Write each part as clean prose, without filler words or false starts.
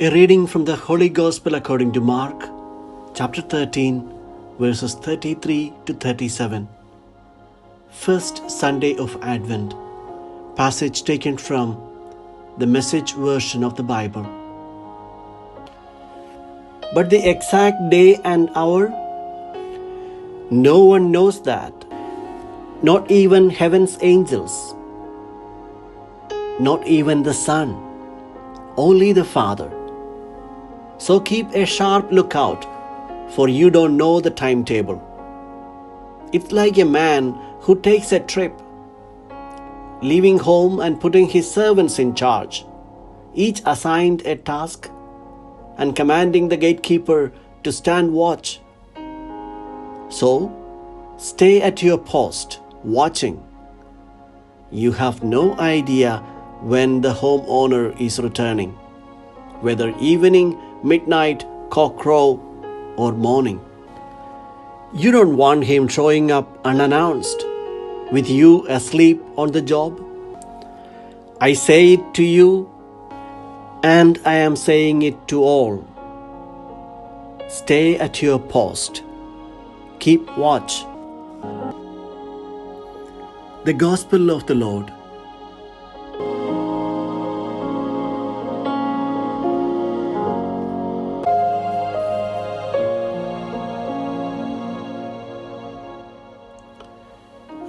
A reading from the Holy Gospel according to Mark, chapter 13, verses 33 to 37. First Sunday of Advent. Passage taken from the Message version of the Bible. But the exact day and hour, no one knows that, not even heaven's angels, not even the Son, only the Father. So keep a sharp lookout, for you don't know the timetable. It's like a man who takes a trip, leaving home and putting his servants in charge, each assigned a task, and commanding the gatekeeper to stand watch. So, stay at your post, watching. You have no idea when the homeowner is returning, whether evening, midnight, cockcrow, or morning. You don't want him showing up unannounced, with you asleep on the job. I say it to you, and I am saying it to all. Stay at your post. Keep watch. The Gospel of the Lord.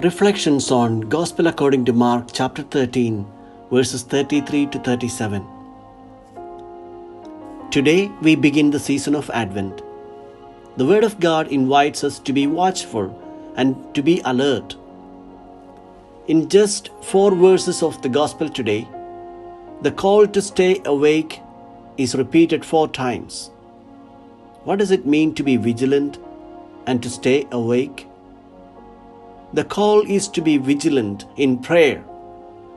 Reflections on Gospel according to Mark chapter 13, verses 33 to 37. Today we begin the season of Advent. The Word of God invites us to be watchful and to be alert. In just 4 verses of the Gospel today, the call to stay awake is repeated 4 times. What does it mean to be vigilant and to stay awake? The call is to be vigilant in prayer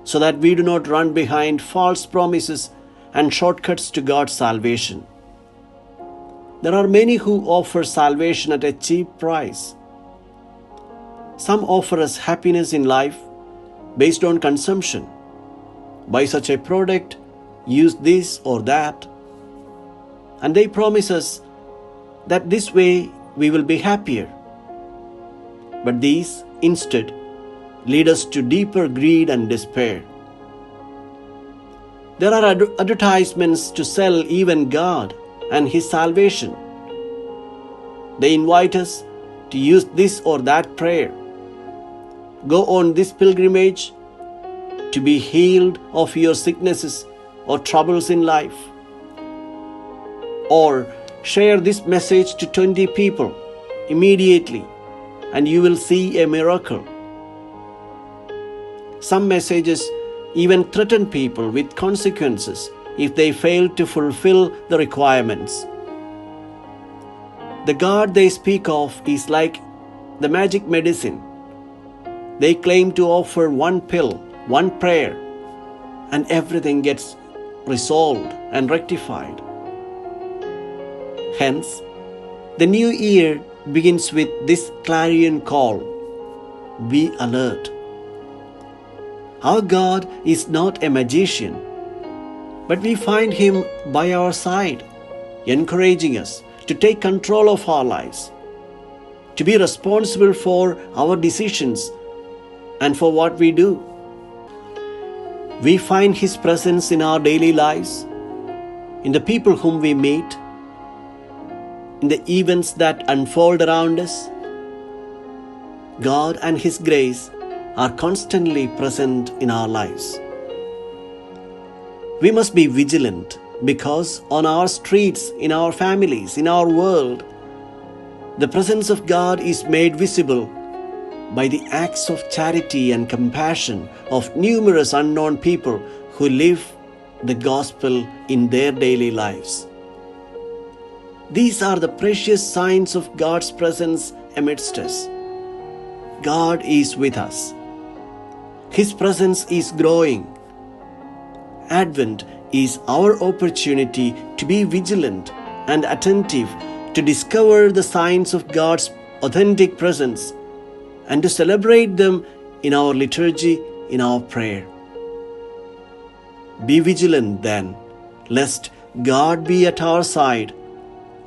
so that we do not run behind false promises and shortcuts to God's salvation. There are many who offer salvation at a cheap price. Some offer us happiness in life based on consumption. Buy such a product, use this or that, and they promise us that this way we will be happier. But these instead lead us to deeper greed and despair. There are advertisements to sell even God and His salvation. They invite us to use this or that prayer, go on this pilgrimage to be healed of your sicknesses or troubles in life, or share this message to 20 people immediately and you will see a miracle. Some messages even threaten people with consequences if they fail to fulfill the requirements. The God they speak of is like the magic medicine. They claim to offer one pill, one prayer, and everything gets resolved and rectified. Hence, the new year begins with this clarion call: be alert. Our God is not a magician, but we find Him by our side, encouraging us to take control of our lives, to be responsible for our decisions and for what we do. We find His presence in our daily lives, in the people whom we meet, in the events that unfold around us. God and His grace are constantly present in our lives. We must be vigilant because on our streets, in our families, in our world, the presence of God is made visible by the acts of charity and compassion of numerous unknown people who live the gospel in their daily lives. These are the precious signs of God's presence amidst us. God is with us. His presence is growing. Advent is our opportunity to be vigilant and attentive to discover the signs of God's authentic presence and to celebrate them in our liturgy, in our prayer. Be vigilant then, lest God be at our side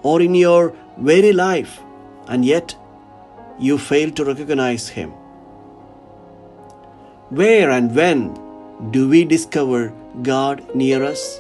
or in your very life, and yet you fail to recognize Him? Where and when do we discover God near us?